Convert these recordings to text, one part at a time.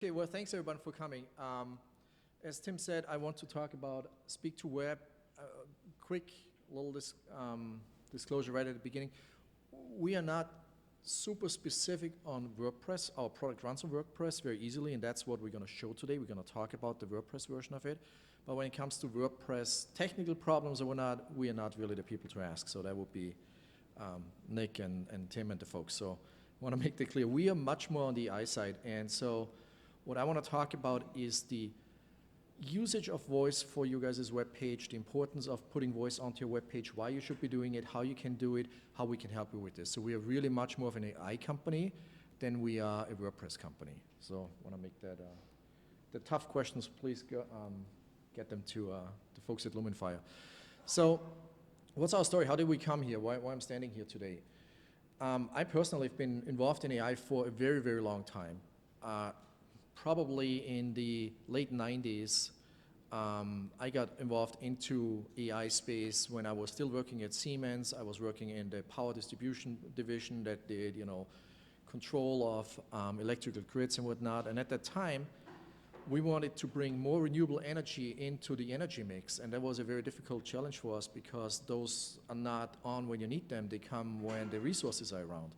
Okay, well, thanks everyone for coming. As Tim said, I want to talk about Speak2Web. Quick little disclosure right at the beginning. We are not super specific on WordPress. Our product runs on WordPress very easily, and that's what we're going to show today. We're going to talk about the WordPress version of it. But when it comes to WordPress technical problems, we are not really the people to ask. So that would be Nick and Tim and the folks. So I want to make that clear. We are much more on the I side, and so what I want to talk about is the usage of voice for you guys' web page, the importance of putting voice onto your web page, why you should be doing it, how you can do it, how we can help you with this. So we are really much more of an AI company than we are a WordPress company. So I want to make that, the tough questions, please get them to the folks at Lumenfire. So what's our story? How did we come here? Why I'm standing here today? I personally have been involved in AI for a very, very long time. Probably in the late 90s, I got involved into AI space when I was still working at Siemens. I was working in the power distribution division that did, control of electrical grids and whatnot. And at that time, we wanted to bring more renewable energy into the energy mix. And that was a very difficult challenge for us because those are not on when you need them. They come when the resources are around.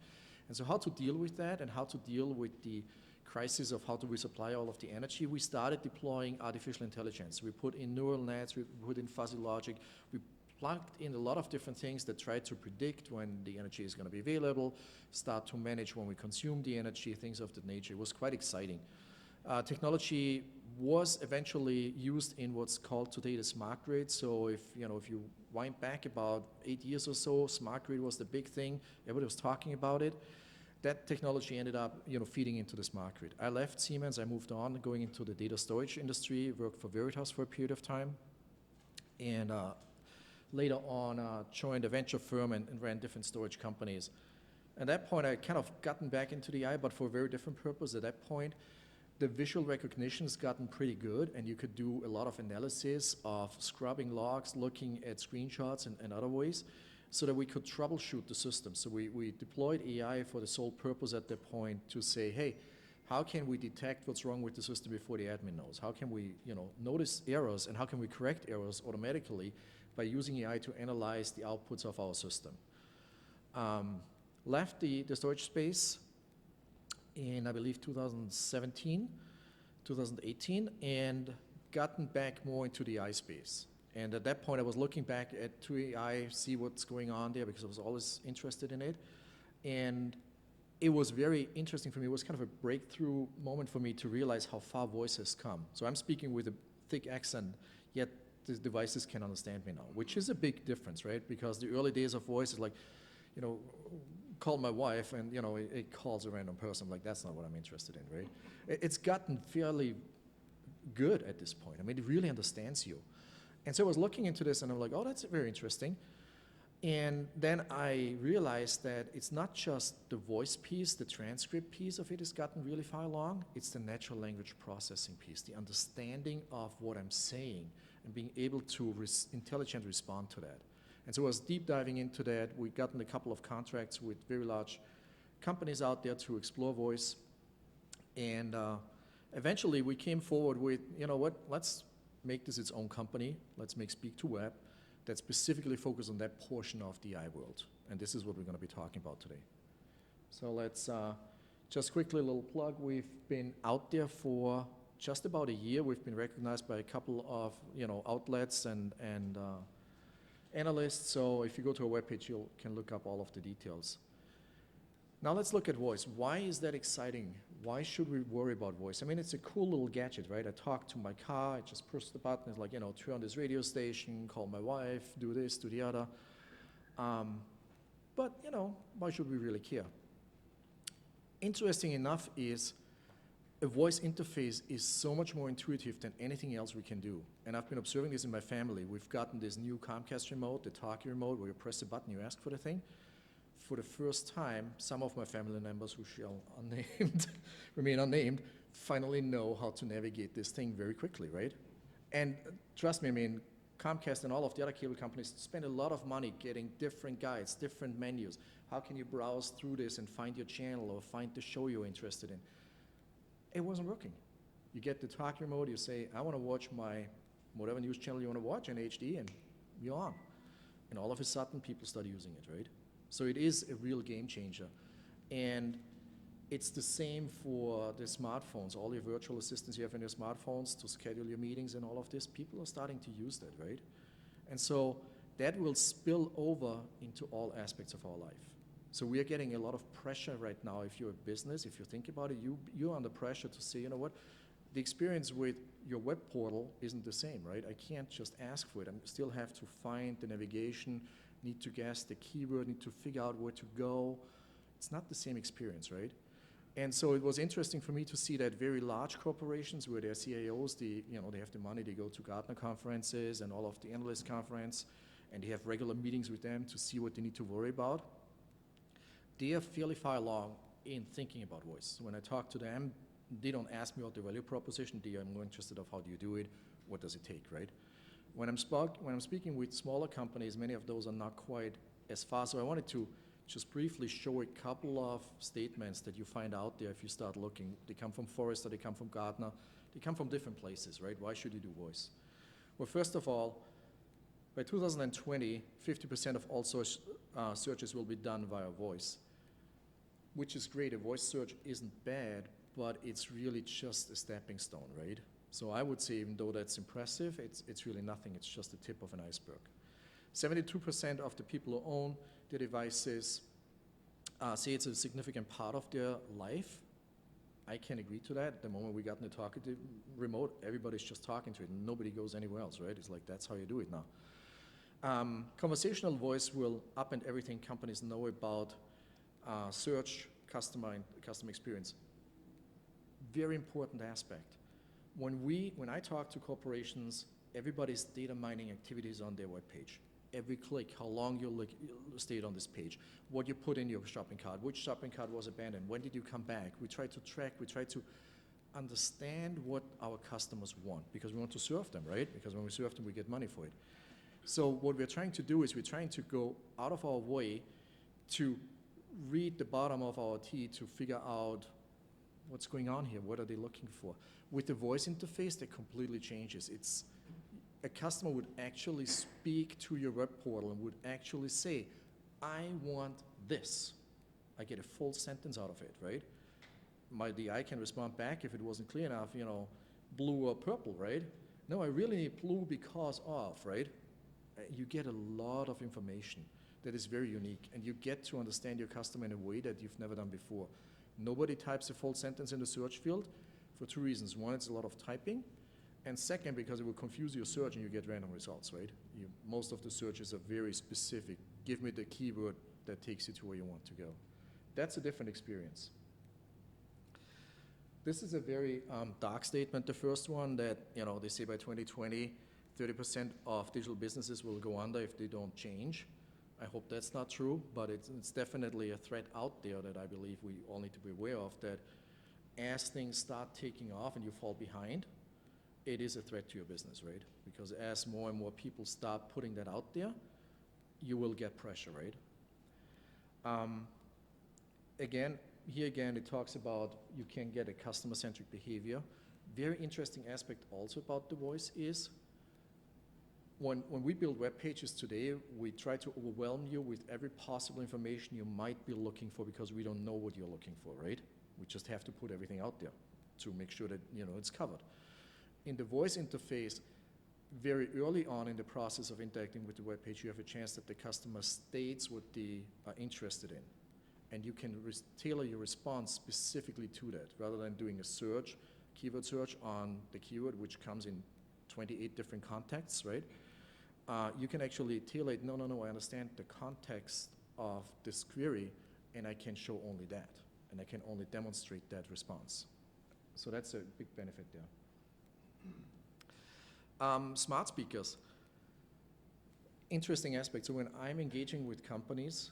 And so how to deal with that and how to deal with the crisis of how do we supply all of the energy, we started deploying artificial intelligence. We put in neural nets, we put in fuzzy logic, we plugged in a lot of different things that try to predict when the energy is going to be available, start to manage when we consume the energy, things of that nature. It was quite exciting. Technology was eventually used in what's called today the smart grid. So if you wind back about 8 years or so, smart grid was the big thing. Everybody was talking about it. That technology ended up, feeding into the smart grid. I left Siemens, I moved on, going into the data storage industry, worked for Veritas for a period of time, and later on joined a venture firm and ran different storage companies. At that point, I kind of gotten back into the AI, but for a very different purpose. At that point, the visual recognition has gotten pretty good, and you could do a lot of analysis of scrubbing logs, looking at screenshots and other ways, so that we could troubleshoot the system. So we deployed AI for the sole purpose at that point to say, hey, how can we detect what's wrong with the system before the admin knows? How can we notice errors, and how can we correct errors automatically by using AI to analyze the outputs of our system? Left the storage space in, I believe, 2017, 2018, and gotten back more into the AI space. And at that point, I was looking back to AI, see what's going on there, because I was always interested in it. And it was very interesting for me. It was kind of a breakthrough moment for me to realize how far voice has come. So I'm speaking with a thick accent, yet the devices can understand me now, which is a big difference, right? Because the early days of voice is like, call my wife, and it calls a random person. Like, that's not what I'm interested in, right? It's gotten fairly good at this point. I mean, it really understands you. And so I was looking into this, and I'm like, oh, that's very interesting. And then I realized that it's not just the voice piece, the transcript piece of it has gotten really far along. It's the natural language processing piece, the understanding of what I'm saying and being able to intelligently respond to that. And so I was deep diving into that. We've gotten a couple of contracts with very large companies out there to explore voice. And eventually we came forward with, let's make this its own company. Let's make Speak2Web that specifically focus on that portion of the AI world. And this is what we're going to be talking about today. So let's just quickly a little plug. We've been out there for just about a year. We've been recognized by a couple of outlets and analysts. So if you go to our webpage, you can look up all of the details. Now let's look at voice. Why is that exciting? Why should we worry about voice? I mean, it's a cool little gadget, right? I talk to my car, I just push the button, it's like, turn on this radio station, call my wife, do this, do the other. But, why should we really care? Interesting enough is a voice interface is so much more intuitive than anything else we can do. And I've been observing this in my family. We've gotten this new Comcast remote, the talkie remote, where you press a button, you ask for the thing. For the first time, some of my family members who shall remain unnamed, finally know how to navigate this thing very quickly, right? And trust me, I mean, Comcast and all of the other cable companies spend a lot of money getting different guides, different menus. How can you browse through this and find your channel or find the show you're interested in? It wasn't working. You get the talk remote, you say, I want to watch my whatever news channel you want to watch in HD, and you're on. And all of a sudden, people start using it, right? So it is a real game changer. And it's the same for the smartphones, all your virtual assistants you have in your smartphones to schedule your meetings and all of this. People are starting to use that, right? And so that will spill over into all aspects of our life. So we are getting a lot of pressure right now. If you're a business, if you think about it, you're under pressure to say, you know what, the experience with your web portal isn't the same, right? I can't just ask for it. I still have to find the navigation, need to guess the keyword, need to figure out where to go. It's not the same experience, right? And so it was interesting for me to see that very large corporations where their CIOs, they have the money, they go to Gartner conferences and all of the analyst conference, and they have regular meetings with them to see what they need to worry about. They are fairly far along in thinking about voice. So when I talk to them, they don't ask me about the value proposition. They are more interested of how do you do it, what does it take, right? When I'm speaking with smaller companies, many of those are not quite as far. So I wanted to just briefly show a couple of statements that you find out there if you start looking. They come from Forrester, they come from Gartner, they come from different places, right? Why should you do voice? Well, first of all, by 2020, 50% of all searches will be done via voice, which is great. A voice search isn't bad, but it's really just a stepping stone, right? So I would say, even though that's impressive, it's really nothing. It's just the tip of an iceberg. 72% of the people who own their devices say it's a significant part of their life. I can agree to that. The moment we got in the talkative remote, everybody's just talking to it, and nobody goes anywhere else, right? It's like, that's how you do it now. Conversational voice will upend everything companies know about search, customer experience. Very important aspect. When I talk to corporations, everybody's data mining activities on their webpage. Every click, how long you stayed on this page, what you put in your shopping cart, which shopping cart was abandoned, when did you come back? We try to track, we try to understand what our customers want, because we want to serve them, right? Because when we serve them, we get money for it. So what we're trying to do is we're trying to go out of our way to read the bottom of our teeth to figure out what's going on here, what are they looking for. With the voice interface, that completely changes. A customer would actually speak to your web portal and would actually say, I want this. I get a full sentence out of it, right? My DI can respond back if it wasn't clear enough, blue or purple, right? No, I really need blue because of, right? You get a lot of information that is very unique, and you get to understand your customer in a way that you've never done before. Nobody types a full sentence in the search field for two reasons. One, it's a lot of typing, and second, because it will confuse your search and you get random results, right? Most of the searches are very specific. Give me the keyword that takes you to where you want to go. That's a different experience. This is a very dark statement, the first one, that they say by 2020, 30% of digital businesses will go under if they don't change. I hope that's not true, but it's definitely a threat out there that I believe we all need to be aware of, that as things start taking off and you fall behind, it is a threat to your business, right? Because as more and more people start putting that out there, you will get pressure, right? Again, it talks about you can get a customer-centric behavior. Very interesting aspect also about the voice is when we build web pages today, we try to overwhelm you with every possible information you might be looking for because we don't know what you're looking for, right? We just have to put everything out there to make sure that it's covered. In the voice interface, very early on in the process of interacting with the web page, you have a chance that the customer states what they are interested in. And you can tailor your response specifically to that, rather than doing a search, keyword search on the keyword, which comes in 28 different contexts, right? You can actually tailor it. No, I understand the context of this query, and I can show only that, and I can only demonstrate that response. So that's a big benefit there. Smart speakers. Interesting aspect. So when I'm engaging with companies,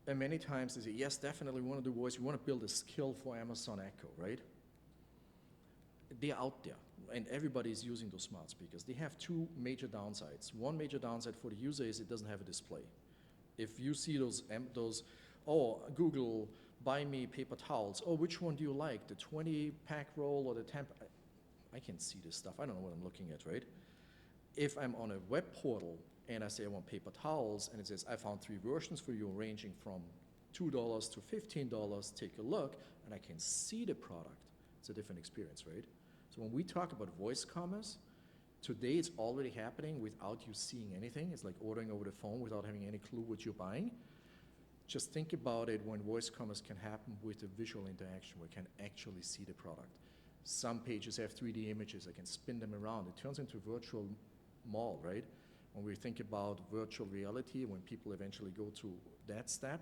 and many times they say, yes, definitely we want to do voice. We want to build a skill for Amazon Echo, right? They're out there, and everybody is using those smart speakers. They have two major downsides. One major downside for the user is it doesn't have a display. If you see those, Google, buy me paper towels. Oh, which one do you like, the 20-pack roll or the 10? I can see this stuff. I don't know what I'm looking at, right? If I'm on a web portal and I say I want paper towels, and it says, I found 3 versions for you ranging from $2 to $15, take a look, and I can see the product, it's a different experience, right? So when we talk about voice commerce, today it's already happening without you seeing anything. It's like ordering over the phone without having any clue what you're buying. Just think about it when voice commerce can happen with a visual interaction where you can actually see the product. Some pages have 3D images, I can spin them around. It turns into a virtual mall, right? When we think about virtual reality, when people eventually go to that step,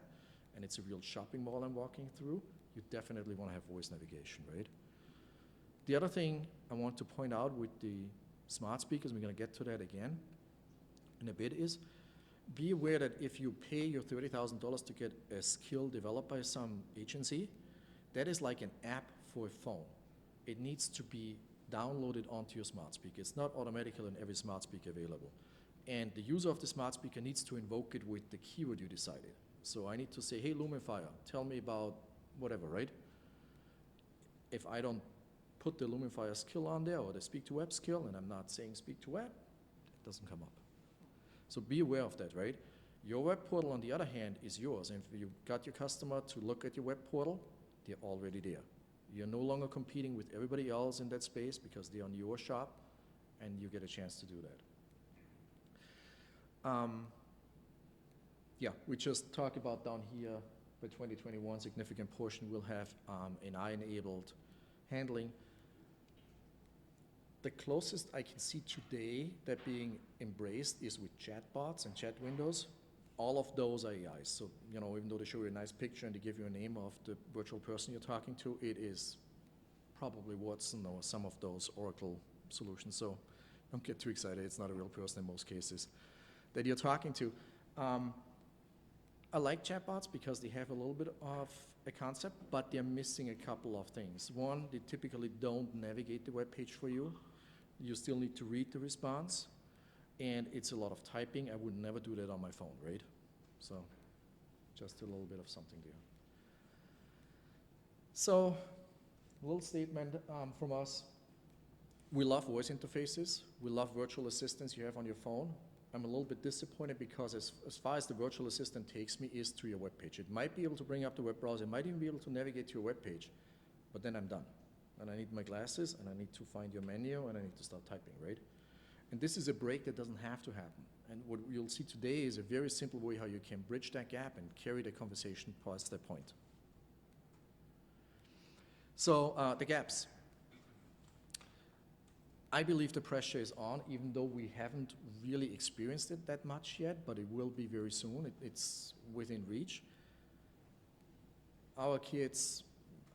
and it's a real shopping mall I'm walking through, you definitely want to have voice navigation, right? The other thing I want to point out with the smart speakers, we're going to get to that again in a bit, is be aware that if you pay your $30,000 to get a skill developed by some agency, that is like an app for a phone. It needs to be downloaded onto your smart speaker. It's not automatically on every smart speaker available. And the user of the smart speaker needs to invoke it with the keyword you decided. So I need to say, hey, Lumenfire, tell me about whatever, right? If I don't put the Lumenfire skill on there or the Speak2Web skill, and I'm not saying Speak2Web, it doesn't come up. So be aware of that, right? Your web portal, on the other hand, is yours. And if you got your customer to look at your web portal, they're already there. You're no longer competing with everybody else in that space because they're on your shop, and you get a chance to do that. Yeah, we just talked about down here, by 2021, significant portion will have AI-enabled handling. The closest I can see today that being embraced is with chatbots and chat windows. All of those are AIs. So, you know, even though they show you a nice picture and they give you a name of the virtual person you're talking to, it is probably Watson or some of those Oracle solutions. So don't get too excited. It's not a real person in most cases that you're talking to. I like chatbots because they have a little bit of a concept, but they're missing a couple of things. One, they typically don't navigate the web page for you. You still need to read the response, and it's a lot of typing. I would never do that on my phone, right? So just a little bit of something there. So a little statement from us. We love voice interfaces. We love virtual assistants you have on your phone. I'm a little bit disappointed because as far as the virtual assistant takes me is to your web page. It might be able to bring up the web browser. It might even be able to navigate to your web page, but then I'm done. And I need my glasses, and I need to find your menu, and I need to start typing, right? And this is a break that doesn't have to happen. And what you'll see today is a very simple way how you can bridge that gap and carry the conversation past that point. So the gaps. I believe the pressure is on, even though we haven't really experienced it that much yet, but it will be very soon. It's within reach. Our kids,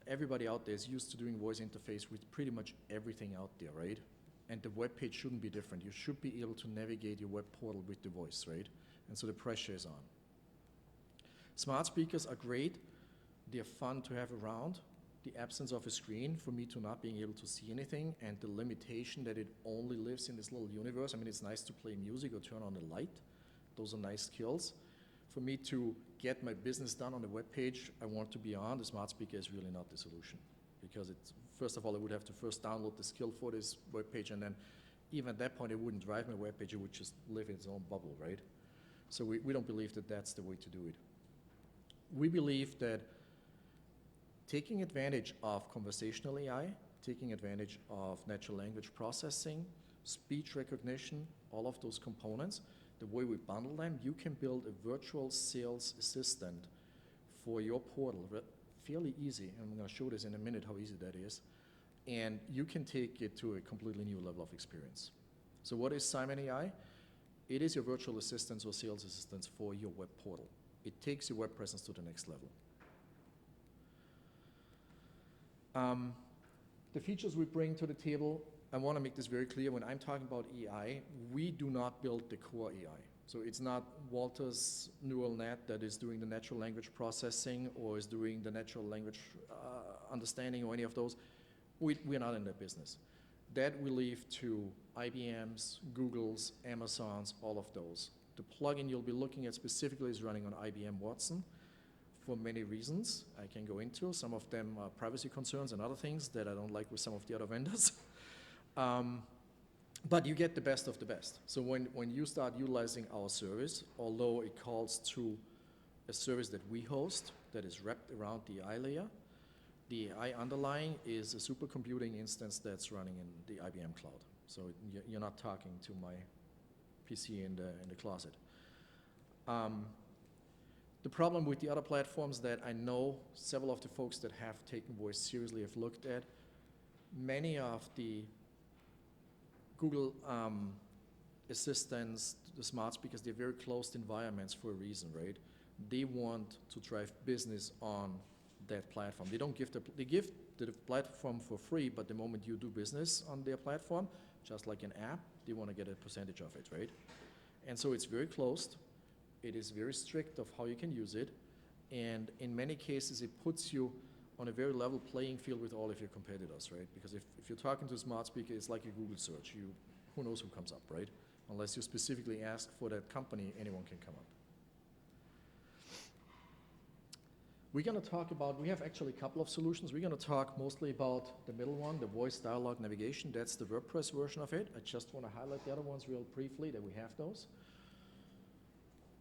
everybody out there is used to doing voice interface with pretty much everything out there, right? And the web page shouldn't be different. You should be able to navigate your web portal with the voice, right? And so the pressure is on. Smart speakers are great. They're fun to have around. The absence of a screen for me to not being able to see anything, and the limitation that it only lives in this little universe. I mean, it's nice to play music or turn on the light. Those are nice skills. For me to get my business done on the web page I want to be on, the smart speaker is really not the solution. Because it's, first of all, I would have to first download the skill for this web page, and then even at that point, it wouldn't drive my web page, it would just live in its own bubble, right? So we don't believe that that's the way to do it. We believe that taking advantage of conversational AI, taking advantage of natural language processing, speech recognition, all of those components, the way we bundle them, you can build a virtual sales assistant for your portal, fairly easy. And I'm going to show this in a minute how easy that is. And you can take it to a completely new level of experience. So what is Simon AI? It is your virtual assistants or sales assistants for your web portal. It takes your web presence to the next level. The features we bring to the table, I want to make this very clear. When I'm talking about AI, we do not build the core AI. So it's not Walter's neural net that is doing the natural language processing or is doing the natural language understanding or any of those. We're not in that business. That we leave to IBM's, Google's, Amazon's, all of those. The plugin you'll be looking at specifically is running on IBM Watson, for many reasons I can go into. Some of them are privacy concerns and other things that I don't like with some of the other vendors. But you get the best of the best. So when you start utilizing our service, although it calls to a service that we host that is wrapped around the AI layer, the AI underlying is a supercomputing instance that's running in the IBM cloud. So you're not talking to my PC in the closet. The problem with the other platforms that I know several of the folks that have taken voice seriously have looked at, many of the Google assistants, the smart speakers, they're very closed environments for a reason, right? They want to drive business on that platform. They don't give they give the platform for free, but the moment you do business on their platform, just like an app, they want to get a percentage of it, right? And so it's very closed. It is very strict of how you can use it. And in many cases, it puts you on a very level playing field with all of your competitors, right? Because if you're talking to a smart speaker, it's like a Google search. Who knows who comes up, right? Unless you specifically ask for that company, anyone can come up. We're going to talk about, we have actually a couple of solutions. We're going to talk mostly about the middle one, the voice dialogue navigation. That's the WordPress version of it. I just want to highlight the other ones real briefly that we have those.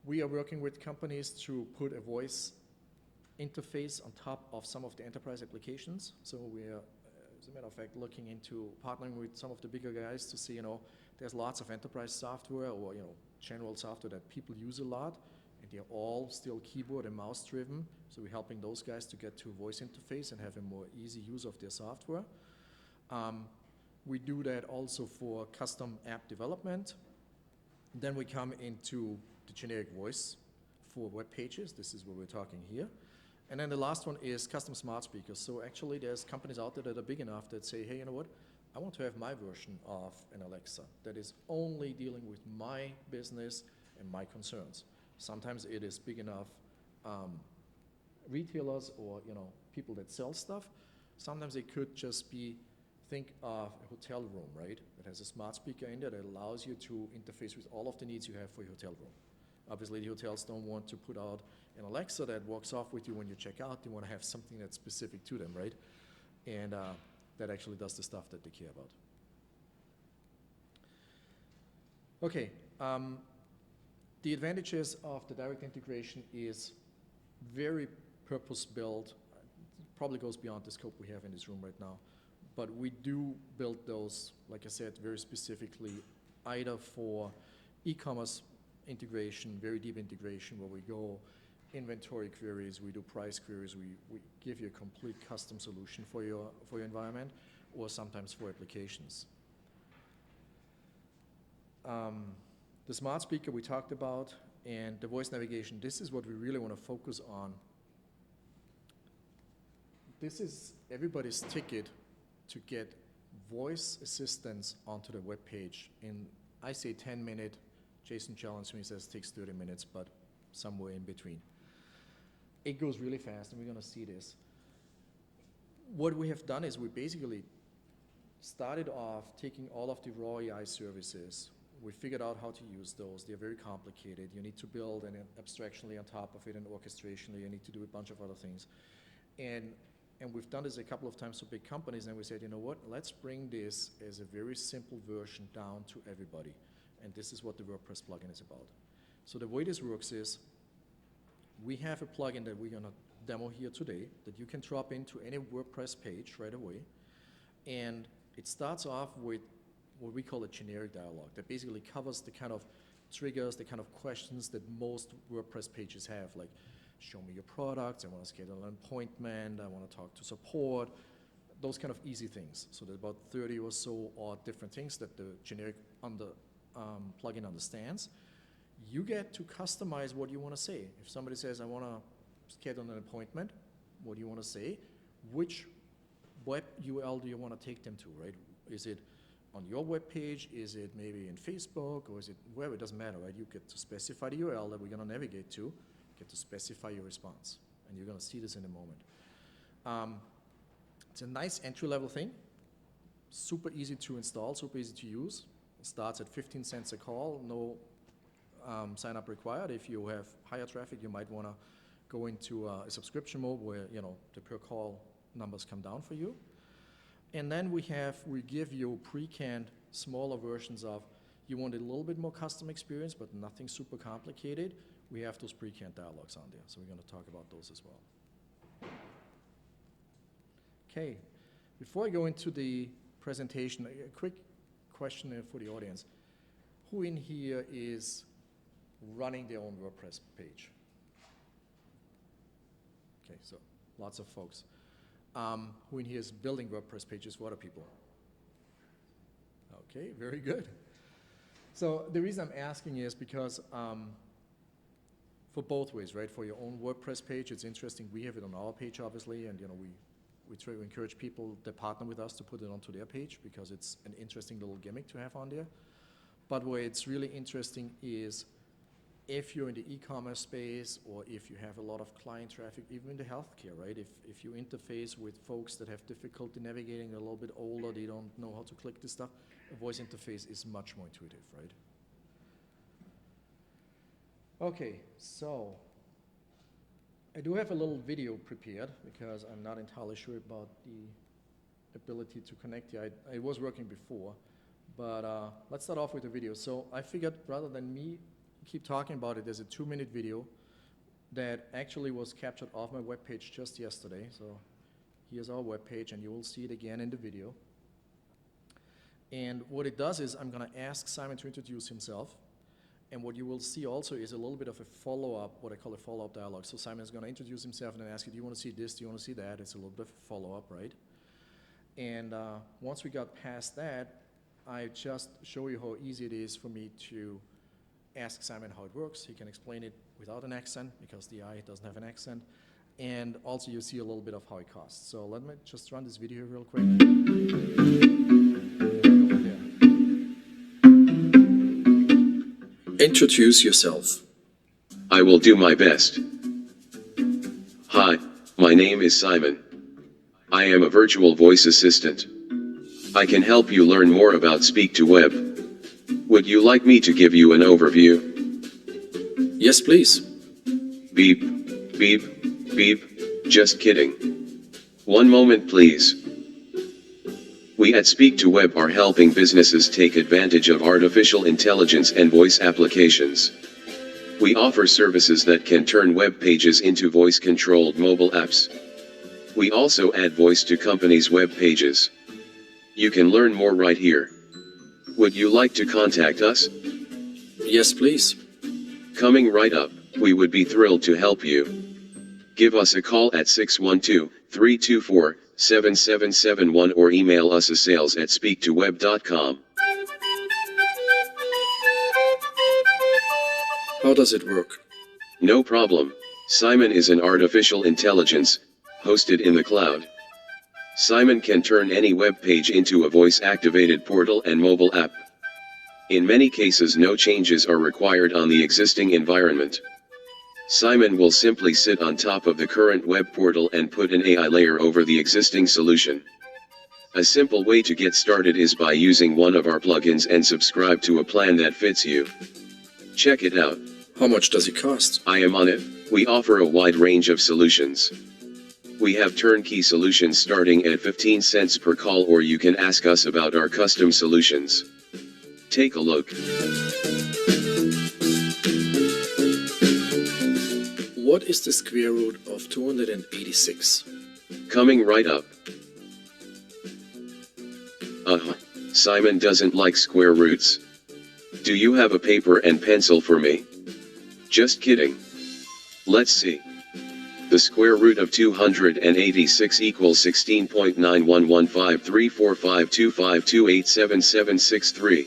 We are working with companies to put a voice interface on top of some of the enterprise applications. So we are, as a matter of fact, looking into partnering with some of the bigger guys to see, there's lots of enterprise software or, general software that people use a lot, and they're all still keyboard and mouse driven. So we're helping those guys to get to a voice interface and have a more easy use of their software. We do that also for custom app development. Then we come into the generic voice for web pages. This is what we're talking here. And then the last one is custom smart speakers. So actually there's companies out there that are big enough that say, hey, you know what? I want to have my version of an Alexa that is only dealing with my business and my concerns. Sometimes it is big enough retailers or people that sell stuff. Sometimes it could just be, think of a hotel room, right? That has a smart speaker in there that allows you to interface with all of the needs you have for your hotel room. Obviously, the hotels don't want to put out an Alexa that walks off with you when you check out. They want to have something that's specific to them, right? And that actually does the stuff that they care about. Okay, the advantages of the direct integration is very purpose-built. Probably goes beyond the scope we have in this room right now. But we do build those, like I said, very specifically, either for e-commerce integration, very deep integration, where we go inventory queries, we do price queries, we give you a complete custom solution for your environment, or sometimes for applications. The smart speaker we talked about, and the voice navigation, this is what we really want to focus on. This is everybody's ticket to get voice assistance onto the web page in, I say 10-minute, Jason challenged me, says it takes 30 minutes, but somewhere in between. It goes really fast, and we're going to see this. What we have done is we basically started off taking all of the raw AI services. We figured out how to use those. They're very complicated. You need to build an abstraction layer on top of it, an orchestration layer. You need to do a bunch of other things. And we've done this a couple of times for big companies, and we said, you know what, let's bring this as a very simple version down to everybody. And this is what the WordPress plugin is about. So the way this works is, we have a plugin that we're going to demo here today that you can drop into any WordPress page right away. And it starts off with what we call a generic dialogue that basically covers the kind of triggers, the kind of questions that most WordPress pages have, like show me your products, I want to schedule an appointment, I want to talk to support, those kind of easy things. So there's about 30 or so odd different things that the generic plugin understands. You get to customize what you want to say. If somebody says, I want to schedule an appointment, what do you want to say? Which web URL do you want to take them to, right? Is it on your web page? Is it maybe in Facebook? Or is it wherever? It doesn't matter, right? You get to specify the URL that we're going to navigate to, get to specify your response. And you're going to see this in a moment. It's a nice entry-level thing. Super easy to install, super easy to use. It starts at 15 cents a call, no sign up required. If you have higher traffic, you might want to go into a subscription mode where the per call numbers come down for you. And then we give you pre-canned smaller versions of, you want a little bit more custom experience, but nothing super complicated. We have those pre-canned dialogues on there, so we're going to talk about those as well. Okay, before I go into the presentation, a quick question for the audience. Who in here is running their own WordPress page? Okay, so lots of folks. Who in here is building WordPress pages for other people? Okay, very good. So the reason I'm asking is because for both ways, right? For your own WordPress page, it's interesting. We have it on our page, obviously, and we try to encourage people that partner with us to put it onto their page because it's an interesting little gimmick to have on there. But where it's really interesting is if you're in the e-commerce space or if you have a lot of client traffic, even in the healthcare, right? If you interface with folks that have difficulty navigating, they're a little bit older, they don't know how to click this stuff, a voice interface is much more intuitive, right? Okay, so I do have a little video prepared because I'm not entirely sure about the ability to connect here. I was working before, but let's start off with the video. So I figured rather than me keep talking about it, there's a 2-minute video that actually was captured off my webpage just yesterday. So here's our webpage, and you will see it again in the video. And what it does is I'm going to ask Simon to introduce himself. And what you will see also is a little bit of a follow-up, what I call a follow-up dialogue. So Simon is going to introduce himself and then ask you, do you want to see this? Do you want to see that? It's a little bit of a follow-up, right? And once we got past that, I just show you how easy it is for me to ask Simon how it works. He can explain it without an accent because the I doesn't have an accent. And also you see a little bit of how it costs. So let me just run this video real quick. Introduce yourself. I will do my best. Hi, my name is Simon. I am a virtual voice assistant. I can help you learn more about Speak2Web. Would you like me to give you an overview? Yes, please. Beep, beep, beep, just kidding. One moment please. We at Speak2Web are helping businesses take advantage of artificial intelligence and voice applications. We offer services that can turn web pages into voice-controlled mobile apps. We also add voice to companies' web pages. You can learn more right here. Would you like to contact us? Yes, please. Coming right up, we would be thrilled to help you. Give us a call at 612-324-7771 or email us at sales@speak2web.com. How does it work? No problem. Simon is an artificial intelligence, hosted in the cloud. Simon can turn any web page into a voice-activated portal and mobile app. In many cases, no changes are required on the existing environment. Simon will simply sit on top of the current web portal and put an AI layer over the existing solution. A simple way to get started is by using one of our plugins and subscribe to a plan that fits you. Check it out. How much does it cost? I am on it. We offer a wide range of solutions. We have turnkey solutions starting at 15 cents per call, or you can ask us about our custom solutions. Take a look. What is the square root of 286? Coming right up. Simon doesn't like square roots. Do you have a paper and pencil for me? Just kidding. Let's see. The square root of 286 equals 16.9115345252877763.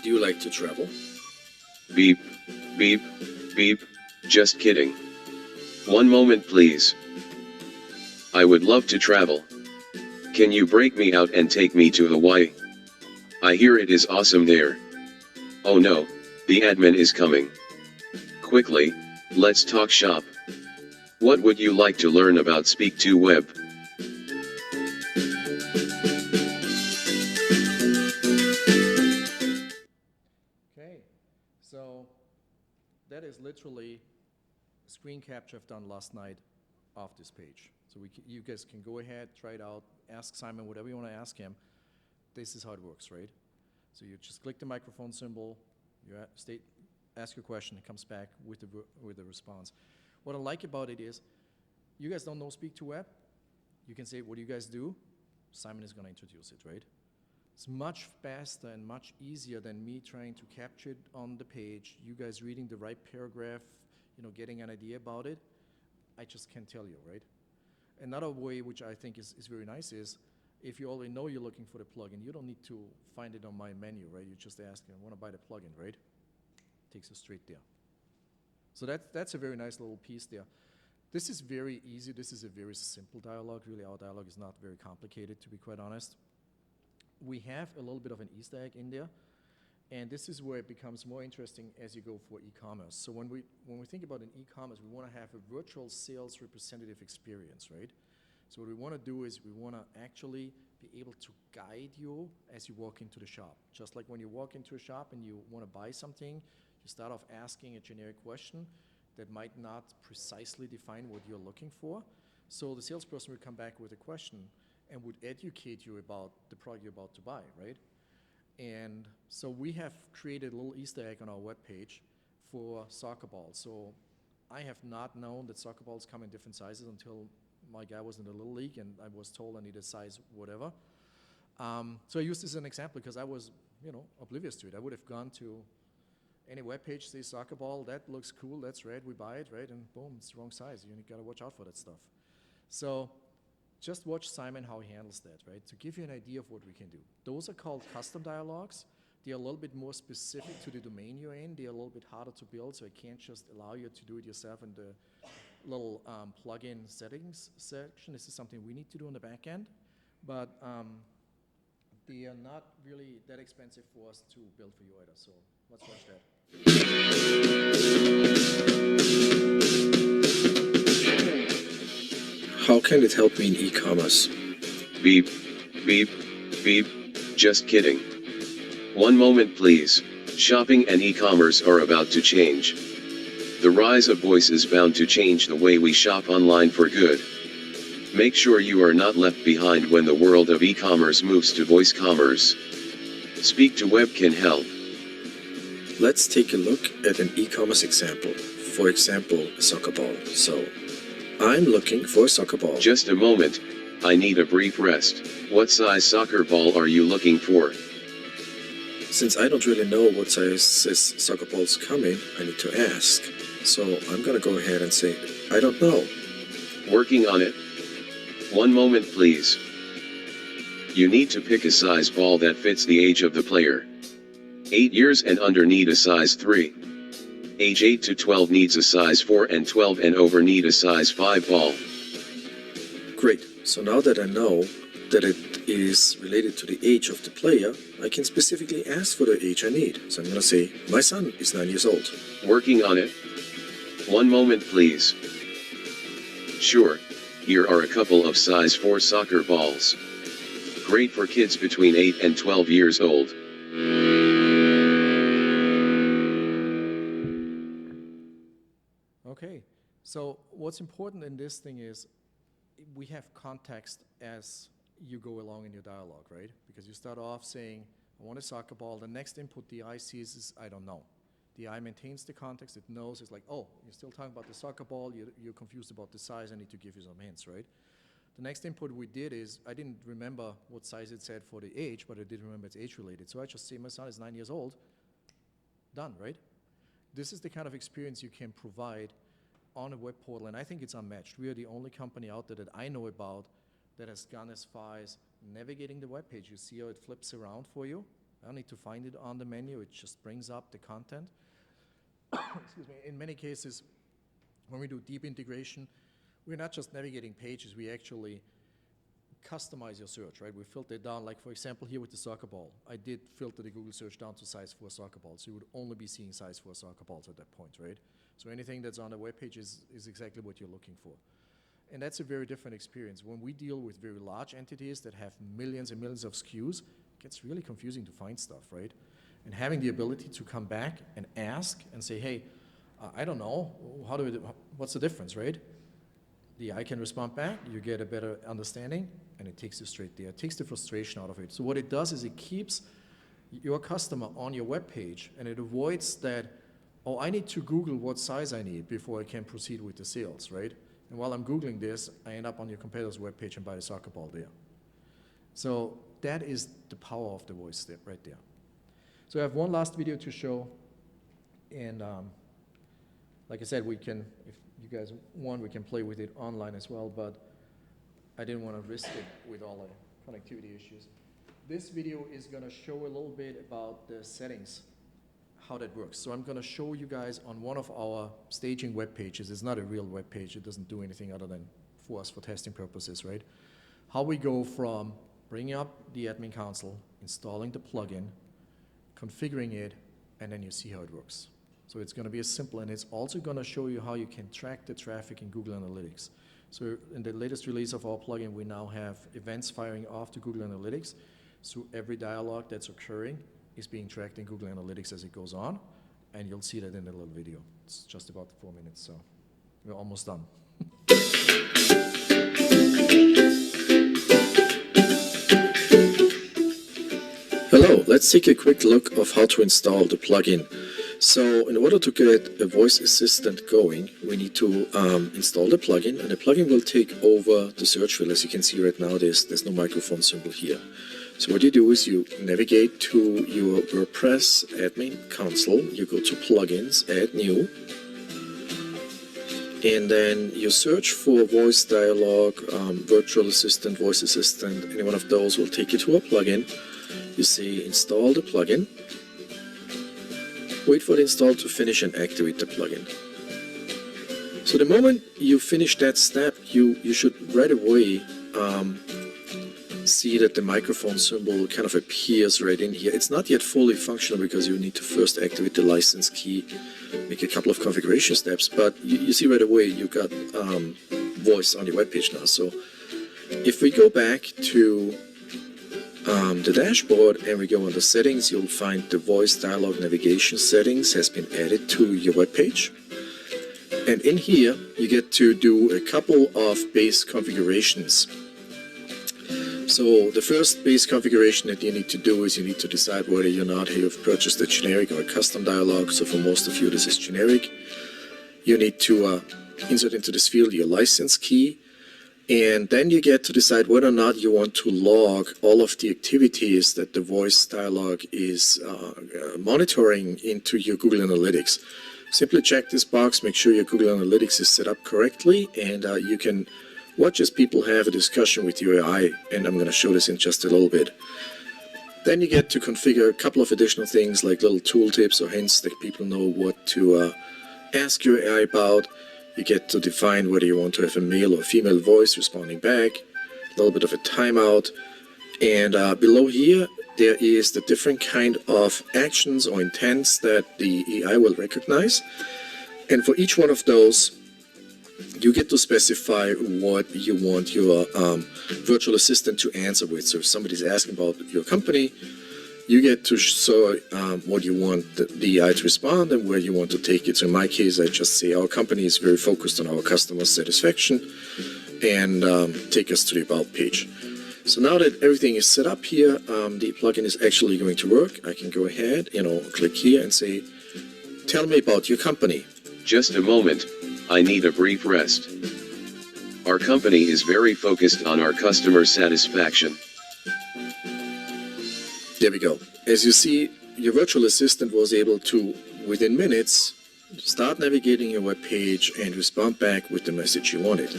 Do you like to travel? Beep, beep, beep, just kidding. One moment please. I would love to travel. Can you break me out and take me to Hawaii? I hear it is awesome there. Oh no, the admin is coming. Quickly, let's talk shop. What would you like to learn about Speak2Web? Okay, so that is literally a screen capture I've done last night of this page. So you guys can go ahead, try it out, ask Simon whatever you want to ask him. This is how it works, right? So you just click the microphone symbol, you ask your question, it comes back with the response. What I like about it is, you guys don't know Speak2Web, you can say, what do you guys do? Simon is going to introduce it, right? It's much faster and much easier than me trying to capture it on the page, you guys reading the right paragraph, getting an idea about it. I just can't tell you, right? Another way which I think is very nice is, if you already know you're looking for the plugin, you don't need to find it on my menu, right? You just ask, I want to buy the plugin, right? Takes you straight there. So that's a very nice little piece there. This is very easy. This is a very simple dialogue. Really, our dialogue is not very complicated, to be quite honest. We have a little bit of an Easter egg in there, and this is where it becomes more interesting as you go for e-commerce. So when we think about an e-commerce, we want to have a virtual sales representative experience, right? So what we want to do is we want to actually be able to guide you as you walk into the shop. Just like when you walk into a shop and you want to buy something, you start off asking a generic question that might not precisely define what you're looking for. So the salesperson would come back with a question and would educate you about the product you're about to buy, right? And so we have created a little Easter egg on our webpage for soccer balls. So I have not known that soccer balls come in different sizes until my guy was in the Little League and I was told I needed size whatever. So I used this as an example because I was, oblivious to it. I would have gone to any webpage, say soccer ball, that looks cool, that's red, we buy it, right? And boom, it's the wrong size. You gotta watch out for that stuff. So just watch Simon how he handles that, right? To give you an idea of what we can do. Those are called custom dialogues. They're a little bit more specific to the domain you're in. They're a little bit harder to build, so I can't just allow you to do it yourself in the little plugin settings section. This is something we need to do on the back end, but they are not really that expensive for us to build for you either, so let's watch that. How can it help me in e-commerce? Beep, beep, beep, just kidding. One moment please. Shopping and e-commerce are about to change. The rise of voice is bound to change the way we shop online for good. Make sure you are not left behind when the world of e-commerce moves to voice commerce. Speak2Web can help. Let's take a look at an e-commerce example. For example, a soccer ball. So, I'm looking for a soccer ball. Just a moment, I need a brief rest. What size soccer ball are you looking for? Since I don't really know what size soccer balls come in, I need to ask. So I'm gonna go ahead and say, I don't know. Working on it. One moment please. You need to pick a size ball that fits the age of the player. 8 years and under need a size 3. Age 8 to 12 needs a size 4 and 12 and over need a size 5 ball. Great, so now that I know that it is related to the age of the player, I can specifically ask for the age I need. So I'm gonna say, my son is 9 years old. Working on it. One moment please. Sure, here are a couple of size 4 soccer balls. Great for kids between 8 and 12 years old. Okay, so what's important in this thing is we have context as you go along in your dialogue, right? Because you start off saying, I want a soccer ball. The next input the eye sees is, I don't know. The eye maintains the context. It knows. It's like, oh, you're still talking about the soccer ball. You're confused about the size. I need to give you some hints, right? The next input we did is, I didn't remember what size it said for the age, but I did remember it's age-related. So I just say, my son is 9 years old. Done, right? This is the kind of experience you can provide on a web portal, and I think it's unmatched. We are the only company out there that I know about that has gone as far as navigating the web page. You see how it flips around for you. I don't need to find it on the menu. It just brings up the content. Excuse me. In many cases, when we do deep integration, we're not just navigating pages. We actually customize your search, right? We filter it down. Like, for example, here with the soccer ball, I did filter the Google search down to size 4 soccer balls. So you would only be seeing size 4 soccer balls at that point, right? So anything that's on the web page is exactly what you're looking for. And that's a very different experience. When we deal with very large entities that have millions and millions of SKUs, it gets really confusing to find stuff, right? And having the ability to come back and ask and say, hey, I don't know, what's the difference, right? the AI can respond back, you get a better understanding, and it takes you straight there. It takes the frustration out of it. So what it does is it keeps your customer on your web page, and it avoids that, oh, I need to Google what size I need before I can proceed with the sales, right? And while I'm Googling this, I end up on your competitor's web page and buy a soccer ball there. So that is the power of the voice step right there. So I have one last video to show, and like I said, we can, if you guys want, we can play with it online as well, but I didn't want to risk it with all the connectivity issues. This video is going to show a little bit about the settings, how that works. So I'm going to show you guys on one of our staging web pages. It's not a real web page. It doesn't do anything other than for us for testing purposes, right? How we go from bringing up the admin console, installing the plugin, configuring it, and then you see how it works. So it's going to be as simple, and it's also going to show you how you can track the traffic in Google Analytics. So in the latest release of our plugin, we now have events firing off to Google Analytics. So every dialogue that's occurring is being tracked in Google Analytics as it goes on, and you'll see that in the little video. It's just about 4 minutes, so we're almost done. Hello, let's take a quick look of how to install the plugin. So in order to get a voice assistant going, we need to install the plugin, and the plugin will take over the search field. As you can see right now, there's no microphone symbol here. So what you do is you navigate to your WordPress admin console, you go to plugins, add new, and then you search for voice dialogue, virtual assistant, voice assistant. Any one of those will take you to a plugin. You say install the plugin, wait for the install to finish and activate the plugin. So the moment you finish that step, you should right away see that the microphone symbol kind of appears right in here. It's not yet fully functional because you need to first activate the license key, make a couple of configuration steps, but you see right away you got voice on your web page now. So if we go back to the dashboard and we go under settings, you'll find the voice dialogue navigation settings has been added to your web page. And in here, you get to do a couple of base configurations. So the first base configuration that you need to do is you need to decide whether or not you've purchased a generic or a custom dialogue. So for most of you, this is generic. You need to insert into this field your license key. And then you get to decide whether or not you want to log all of the activities that the voice dialogue is monitoring into your Google Analytics. Simply check this box, make sure your Google Analytics is set up correctly, and you can watch as people have a discussion with your AI, and I'm going to show this in just a little bit. Then you get to configure a couple of additional things like little tooltips or hints that people know what to ask your AI about. You get to define whether you want to have a male or female voice responding back, a little bit of a timeout, and below here there is the different kind of actions or intents that the AI will recognize, and for each one of those you get to specify what you want your virtual assistant to answer with. So if somebody's asking about your company, you get to show what you want the AI to respond and where you want to take it. So in my case, I just say our company is very focused on our customer satisfaction, and take us to the About page. So now that everything is set up here, the plugin is actually going to work. I can go ahead, click here and say, tell me about your company. Just a moment, I need a brief rest. Our company is very focused on our customer satisfaction. There we go. As you see, your virtual assistant was able to, within minutes, start navigating your web page and respond back with the message you wanted.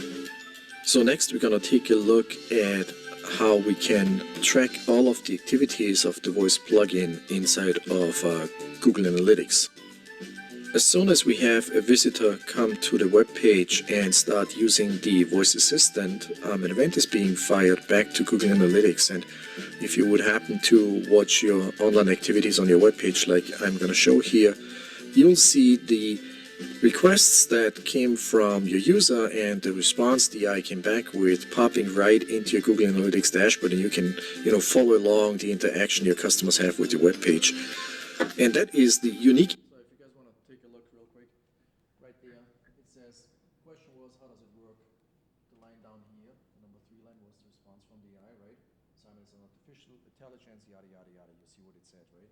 So next we're going to take a look at how we can track all of the activities of the voice plugin inside of Google Analytics. As soon as we have a visitor come to the web page and start using the voice assistant, an event is being fired back to Google Analytics. And if you would happen to watch your online activities on your web page like I'm going to show here, you'll see the requests that came from your user and the response the AI came back with popping right into your Google Analytics dashboard, and you can follow along the interaction your customers have with your web page. And that is the unique. Take a look real quick. Right there, it says, question was, how does it work? see what it said, right?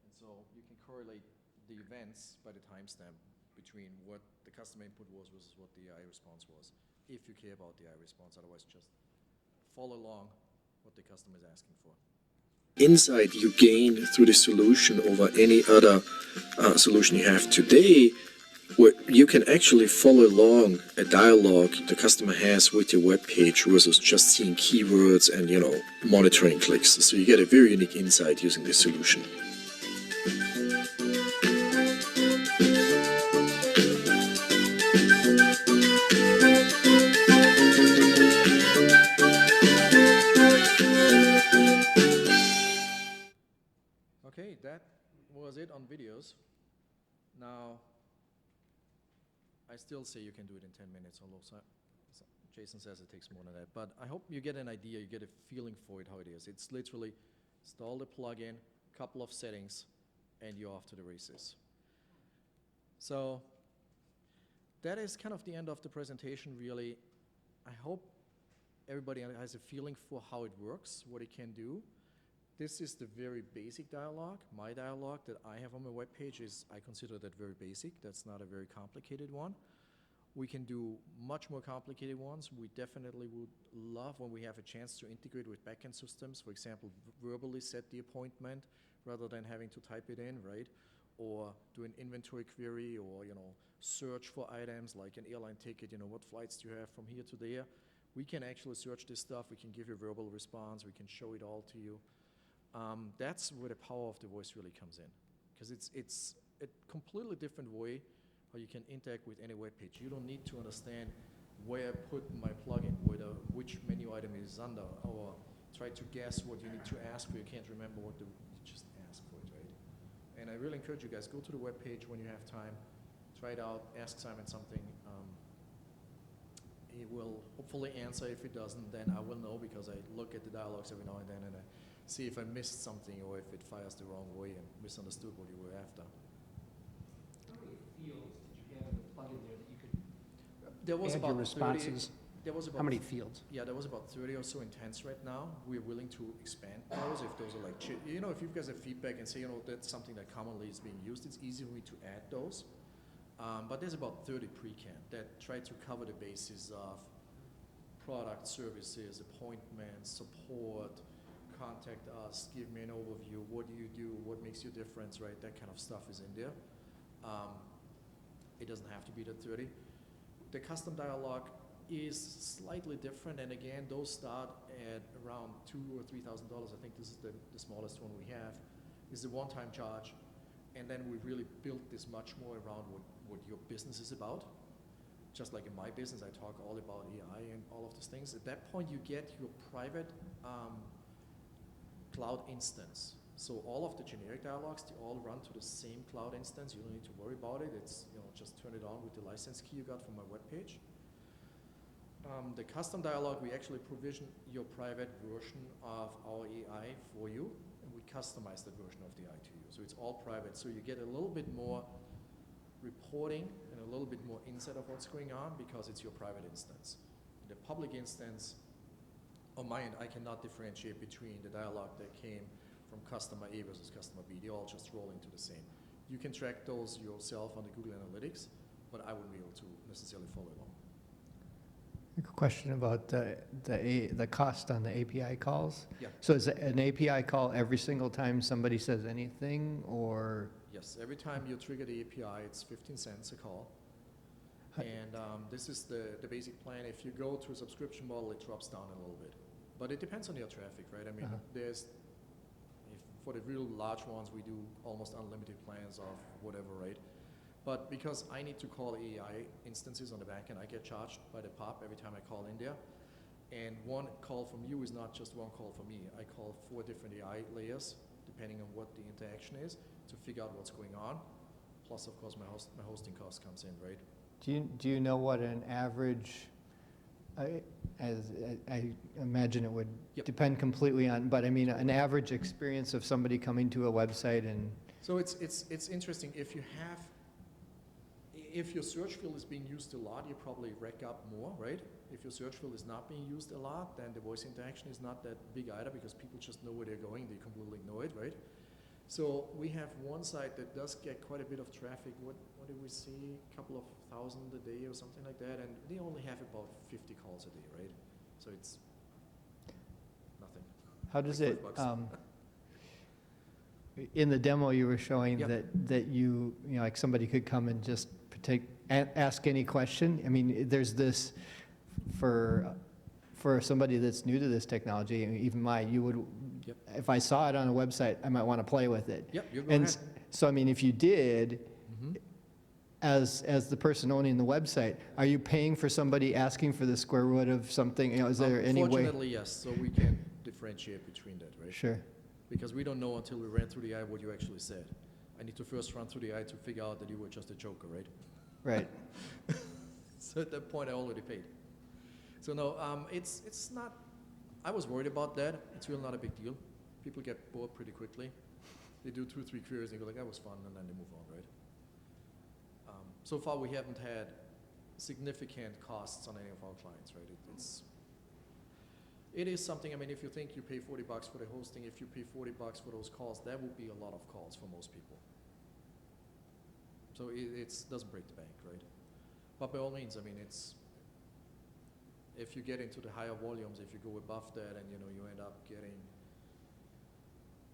And so you can correlate the events by the timestamp between what the customer input was versus what the AI response was, if you care about the AI response. Otherwise, just follow along what the customer is asking for. Insight you gain through the solution over any other solution you have today, where you can actually follow along a dialogue the customer has with your web page versus just seeing keywords and, you know, monitoring clicks. So you get a very unique insight using this solution. Okay, that was it on videos. Now, I still say you can do it in 10 minutes, although Jason says it takes more than that. But I hope you get an idea, you get a feeling for it, how it is. It's literally install the plugin, couple of settings, and you're off to the races. So that is kind of the end of the presentation, really. I hope everybody has a feeling for how it works, what it can do. This is the very basic dialogue. My dialogue that I have on my web page is, I consider that very basic. That's not a very complicated one. We can do much more complicated ones. We definitely would love when we have a chance to integrate with backend systems. For example, verbally set the appointment rather than having to type it in, right? Or do an inventory query, or, you know, search for items like an airline ticket, you know, what flights do you have from here to there? We can actually search this stuff. We can give you a verbal response. We can show it all to you. That's where the power of the voice really comes in, because it's a completely different way how you can interact with any web page. You don't need to understand where I put my plugin, which menu item it is under, or try to guess what you need to ask for. You can't remember what you just ask for it, right? And I really encourage you guys, go to the web page when you have time, try it out, ask Simon something. He will hopefully answer. If he doesn't, then I will know, because I look at the dialogues every now and then, and I see if I missed something or if it fires the wrong way and misunderstood what you were after. How many fields did you have in the plugin there that you could There was add about your responses? 30, there was about How many fields? Yeah, there was about 30 or so intents right now. We're willing to expand those if those are like, you know, if you guys have feedback and say, you know, that's something that commonly is being used, it's easy for me to add those. But there's about 30 pre-canned that try to cover the bases of product, services, appointments, support, contact us, give me an overview, what do you do, what makes you difference, right? That kind of stuff is in there. It doesn't have to be the 30. The custom dialogue is slightly different, and again, those start at around $2,000 or $3,000. I think this is the smallest one we have. Is the one-time charge, and then we really built this much more around what your business is about. Just like in my business, I talk all about AI and all of these things. At that point, you get your private cloud instance. So all of the generic dialogues, they all run to the same cloud instance. You don't need to worry about it. It's, you know, just turn it on with the license key you got from my webpage. The custom dialogue, we actually provision your private version of our AI for you, and we customize that version of the AI to you. So it's all private. So you get a little bit more reporting and a little bit more insight of what's going on, because it's your private instance. The public instance, on my end, I cannot differentiate between the dialogue that came from customer A versus customer B. They all just roll into the same. You can track those yourself on the Google Analytics, but I wouldn't be able to necessarily follow along. A question about the cost on the API calls. Yeah. So is it an API call every single time somebody says anything, or? Yes, every time you trigger the API, it's 15 cents a call. And this is the basic plan. If you go to a subscription model, it drops down a little bit. But it depends on your traffic, right? I mean, for the real large ones, we do almost unlimited plans of whatever, right? But because I need to call AI instances on the back end, I get charged by the POP every time I call in there. And one call from you is not just one call from me. I call 4 different AI layers, depending on what the interaction is, to figure out what's going on. Plus, of course, my hosting cost comes in, right? Do you know what an average, as I imagine it would depend completely on, but I mean, an average experience of somebody coming to a website and. So it's interesting. If your search field is being used a lot, you probably rack up more, right? If your search field is not being used a lot, then the voice interaction is not that big either, because people just know where they're going. They completely ignore it, right? So we have one site that does get quite a bit of traffic. What do we see? A couple of thousand a day or something like that, and they only have about 50 calls a day, right? So it's nothing. How does Like it, $5. in the demo you were showing Yep. that you know, like somebody could come and just ask any question? I mean, there's this, for somebody that's new to this technology, and even you would, Yep. if I saw it on a website, I might want to play with it. Yep, you go And ahead. so, I mean, if you did, Mhm. as the person owning the website, are you paying for somebody asking for the square root of something? You know, is there any way? Fortunately, yes. So we can differentiate between that, right? Sure. Because we don't know until we ran through the eye what you actually said. I need to first run through the eye to figure out that you were just a joker, right? Right. So at that point, I already paid. So no, it's not. I was worried about that. It's really not a big deal. People get bored pretty quickly. They do 2 or 3 queries and go like, "That was fun," and then they move on, right? So far, we haven't had significant costs on any of our clients, right? It is something. I mean, if you think you pay $40 for the hosting, if you pay $40 for those calls, that would be a lot of calls for most people. So it doesn't break the bank, right? But by all means, I mean, if you get into the higher volumes, if you go above that, and you end up getting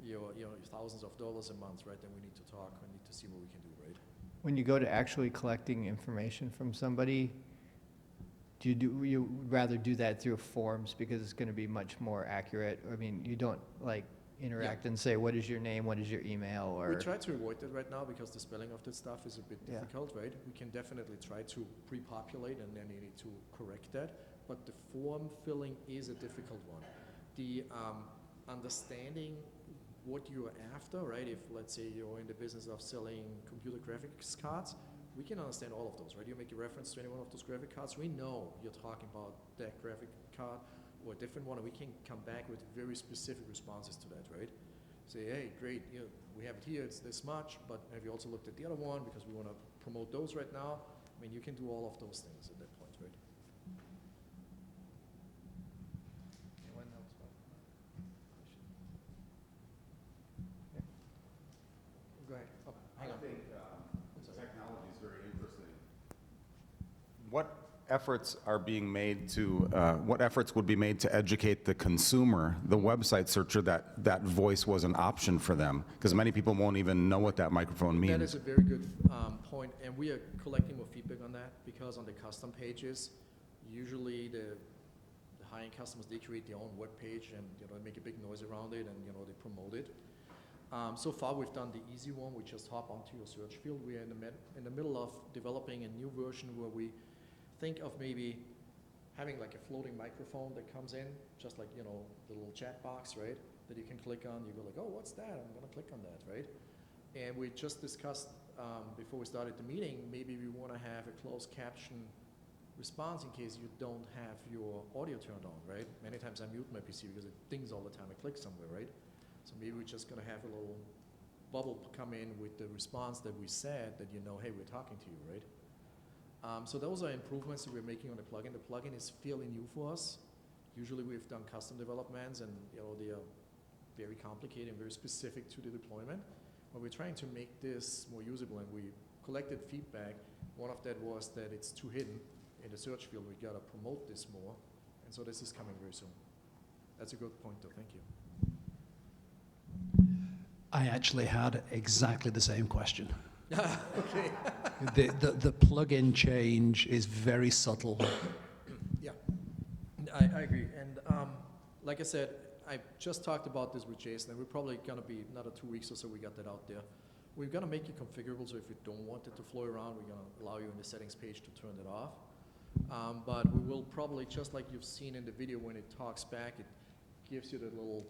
your thousands of dollars a month, right? Then we need to talk. We need to see what we can do, right? When you go to actually collecting information from somebody, you rather do that through forms because it's going to be much more accurate? I mean, you don't like interact and say, what is your name, what is your email, or? We try to avoid that right now because the spelling of that stuff is a bit Yeah. difficult, right? We can definitely try to pre-populate, and then you need to correct that. But the form filling is a difficult one. The understanding what you're after, right? If, let's say, you're in the business of selling computer graphics cards, we can understand all of those, right? You make a reference to any one of those graphic cards, we know you're talking about that graphic card or a different one, and we can come back with very specific responses to that, right? Say, hey, great, we have it here, it's this much, but have you also looked at the other one because we want to promote those right now? I mean, you can do all of those things at that point, right? Anyone else want a question? Go ahead. Oh, hang on. I think technology is very interesting. What efforts are being made to, what efforts would be made to educate the consumer, the website searcher, that voice was an option for them? Because many people won't even know what that microphone means. That is a very good point, and we are collecting more feedback on that because on the custom pages, usually the high-end customers, they create their own web page and they make a big noise around it and they promote it. So far, we've done the easy one. We just hop onto your search field. We are in the middle of developing a new version where we think of maybe having like a floating microphone that comes in, just like the little chat box, right? That you can click on. You go like, oh, what's that? I'm gonna click on that, right? And we just discussed before we started the meeting, maybe we want to have a closed caption response in case you don't have your audio turned on, right? Many times I mute my PC because it dings all the time. I click somewhere, right? So maybe we're just going to have a little bubble come in with the response that we said that hey, we're talking to you, right? So those are improvements that we're making on the plugin. The plugin is fairly new for us. Usually we've done custom developments and they are very complicated and very specific to the deployment. But we're trying to make this more usable, and we collected feedback. One of that was that it's too hidden in the search field. We got to promote this more. And so this is coming very soon. That's a good point though, thank you. I actually had exactly the same question. Okay. The plug-in change is very subtle. Yeah, I agree. And like I said, I just talked about this with Jason, and we're probably going to be another 2 weeks or so we got that out there. We're going to make it configurable, so if you don't want it to flow around, we're going to allow you in the settings page to turn it off. But we will probably, just like you've seen in the video when it talks back, it gives you the little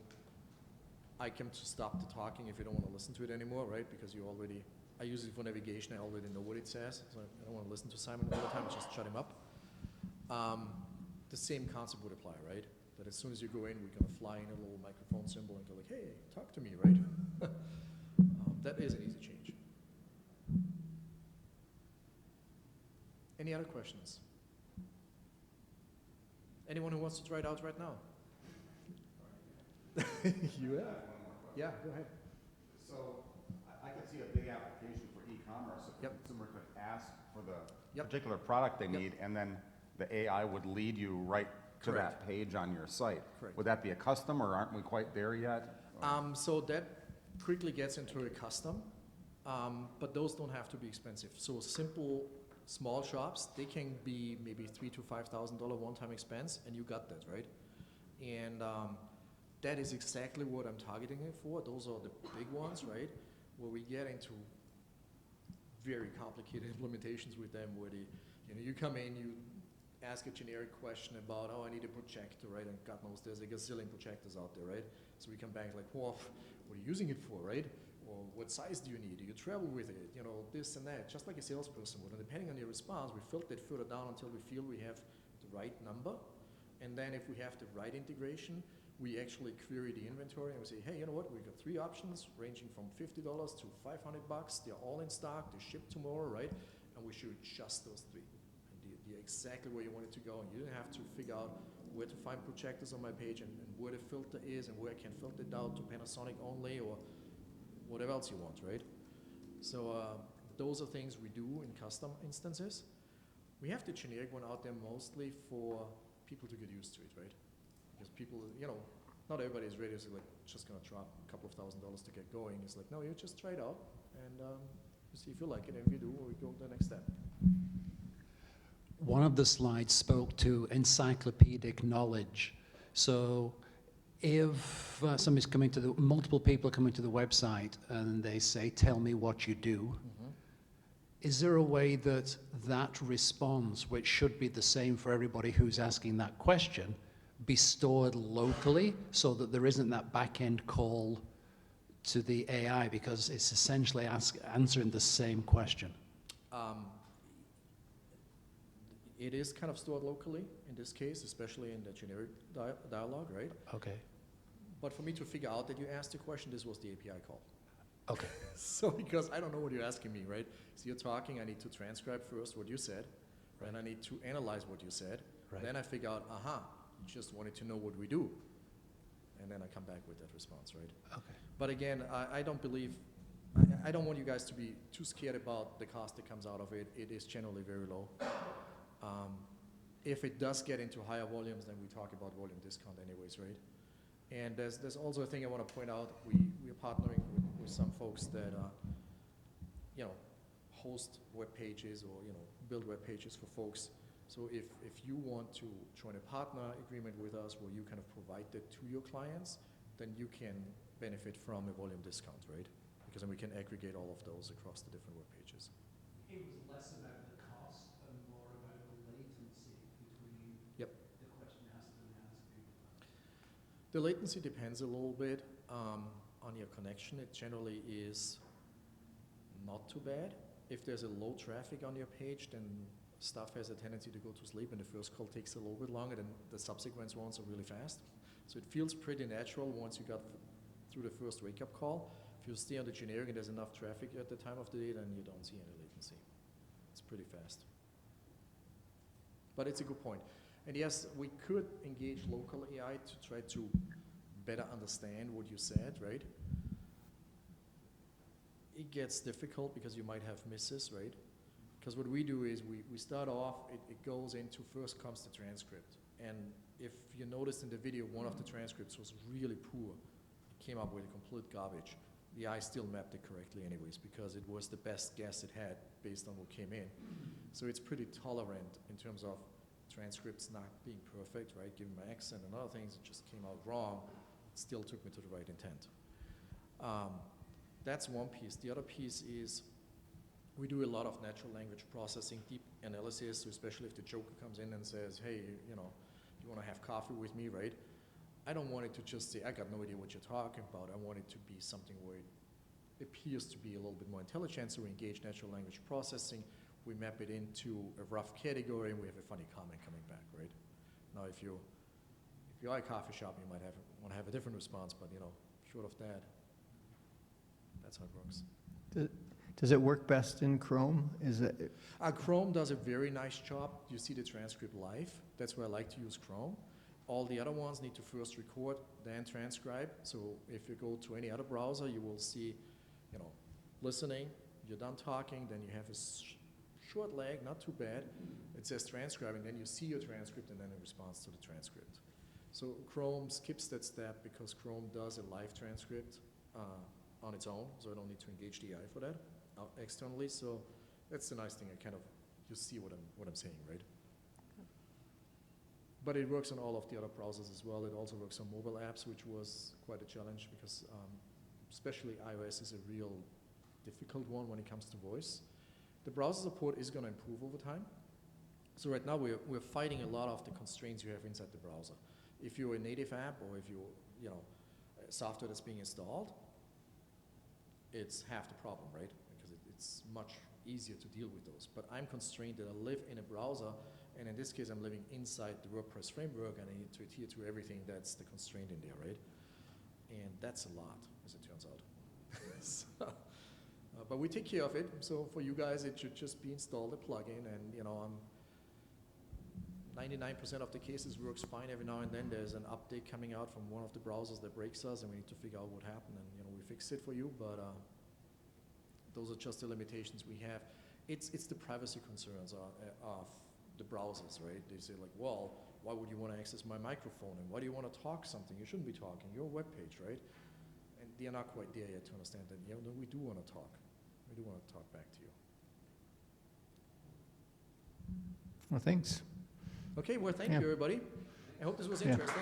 icon to stop the talking if you don't want to listen to it anymore, right? Because you already, I use it for navigation, I already know what it says, so I don't want to listen to Simon all the time, just shut him up. The same concept would apply, right? That as soon as you go in, we're going to fly in a little microphone symbol and go like, hey, talk to me, right? That is an easy change. Any other questions? Anyone who wants to try it out right now? You have? Yeah, go ahead. So Yep. particular product they Yep. need, and then the AI would lead you right to Correct. that page on your site. Correct. Would that be a custom, or aren't we quite there yet? So that quickly gets into a custom, but those don't have to be expensive. So simple, small shops, they can be maybe $3,000 to $5,000 one-time expense, and you got that, right? And that is exactly what I'm targeting it for. Those are the big ones, right? Where we get into very complicated implementations with them, where you come in, you ask a generic question about, oh, I need a projector, right? And God knows there's a gazillion projectors out there, right? So we come back like, well, what are you using it for, right? Or what size do you need? Do you travel with it? You know, this and that, just like a salesperson would. And depending on your response, we filter it further down until we feel we have the right number. And then if we have the right integration, we actually query the inventory and we say, hey, you know what? We've got 3 options ranging from $50 to $500. They're all in stock. They ship tomorrow, right? And we should just those 3. You're exactly where you want it to go, and you don't have to figure out where to find projectors on my page and where the filter is and where I can filter it down to Panasonic only or whatever else you want, right? So those are things we do in custom instances. We have the generic one out there mostly for people to get used to it, right? Because people, not everybody is ready to like just gonna drop a couple of $1,000s to get going. It's like, no, you just try it out and you see if you like it, and if you do, we go to the next step. One of the slides spoke to encyclopedic knowledge. So if somebody's coming to multiple people are coming to the website and they say, tell me what you do, is there a way that that response, which should be the same for everybody who's asking that question, be stored locally so that there isn't that back-end call to the AI because it's essentially answering the same question? It is kind of stored locally in this case, especially in the generic dialogue, right? Okay. But for me to figure out that you asked the question, this was the API call. Okay. So because I don't know what you're asking me, right? So you're talking, I need to transcribe first what you said, Right. and I need to analyze what you said. Right. Then I figure out, you just wanted to know what we do. And then I come back with that response, right? Okay. But again, I don't believe, I don't want you guys to be too scared about the cost that comes out of it. It is generally very low. If it does get into higher volumes, then we talk about volume discount anyways, right? And there's also a thing I want to point out. We're partnering with some folks that, host web pages or, build web pages for folks. So if you want to join a partner agreement with us where you kind of provide that to your clients, then you can benefit from a volume discount, right? Because then we can aggregate all of those across the different web pages. It was less about the cost and more about the latency between Yep. the question asked and the answer. The latency depends a little bit on your connection. It generally is not too bad. If there's a low traffic on your page, then stuff has a tendency to go to sleep, and the first call takes a little bit longer than the subsequent ones are really fast. So it feels pretty natural once you got through the first wake-up call. If you stay on the generic and there's enough traffic at the time of the day, then you don't see any latency. It's pretty fast. But it's a good point. And yes, we could engage local AI to try to better understand what you said, right? It gets difficult because you might have misses, right? Because what we do is we start off, it goes into first comes the transcript. And if you noticed in the video, one of the transcripts was really poor. It came up with a complete garbage. The AI still mapped it correctly anyways because it was the best guess it had based on what came in. So it's pretty tolerant in terms of transcripts not being perfect, right? Given my accent and other things, it just came out wrong. It still took me to the right intent. That's one piece. The other piece is we do a lot of natural language processing, deep analysis, so especially if the joker comes in and says, hey, you want to have coffee with me, right? I don't want it to just say, I got no idea what you're talking about. I want it to be something where it appears to be a little bit more intelligent, so we engage natural language processing. We map it into a rough category, and we have a funny comment coming back, right? Now, if you're at a coffee shop, you might want to have a different response, but, short of that, that's how it works. Does it work best in Chrome? Chrome does a very nice job. You see the transcript live. That's why I like to use Chrome. All the other ones need to first record, then transcribe. So if you go to any other browser, you will see, listening. You're done talking, then you have a short lag, not too bad. It says transcribing, then you see your transcript and then it responds to the transcript. So Chrome skips that step because Chrome does a live transcript on its own, so I don't need to engage the AI for that externally. So that's the nice thing. I kind of just see what I'm saying, right? But it works on all of the other browsers as well. It also works on mobile apps, which was quite a challenge because especially iOS is a real difficult one when it comes to voice. The browser support is going to improve over time. So right now we're fighting a lot of the constraints you have inside the browser. If you're a native app or if you're, software that's being installed, it's half the problem, right? Because it's much easier to deal with those. But I'm constrained that I live in a browser, and in this case I'm living inside the WordPress framework, and I need to adhere to everything that's the constraint in there, right? And that's a lot, as it turns out. So, but we take care of it. So for you guys, it should just be installed a plugin, and 99% of the cases works fine. Every now and then there's an update coming out from one of the browsers that breaks us, and we need to figure out what happened, and we fix it for you. But those are just the limitations we have. It's the privacy concerns of the browsers, right? They say like, well, why would you want to access my microphone, and why do you want to talk something? You shouldn't be talking. You're a web page, right? And they're not quite there yet to understand that. No, we do want to talk. We do want to talk back to you. Well, thanks. Okay, well, thank you, everybody. I hope this was interesting.